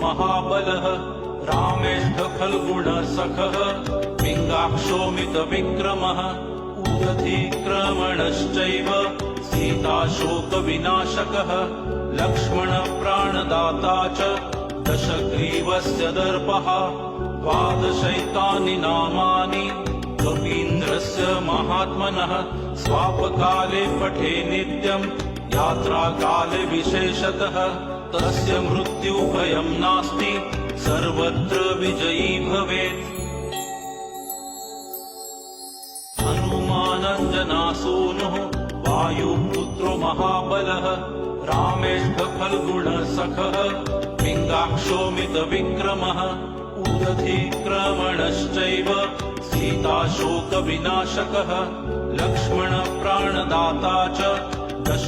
महाबलः रामेष्ठ फल्गुणसखः पिङ्गाक्षोमितविक्रमः उदधिक्रमणश्चैव सीताशोकविनाशकः लक्ष्मणप्राणदाता च दशग्रीवस्य दर्पः द्वादशैतानि नामानि कवीन्द्रस्य महात्मनः स्वापकाले पठे नित्यम् यात्राकाले विशेषतः तस्य मृत्युभयं नास्ति सर्वत्र विजयी भवेत्। हनुमानञ्जनासूनुः वायुपुत्रो महाबलः रामेष्ठ फल्गुणसखः पिङ्गाक्षोमितविक्रमः उदधिक्रमणश्चैव सीताशोकविनाशकः लक्ष्मणप्राणदाता च दश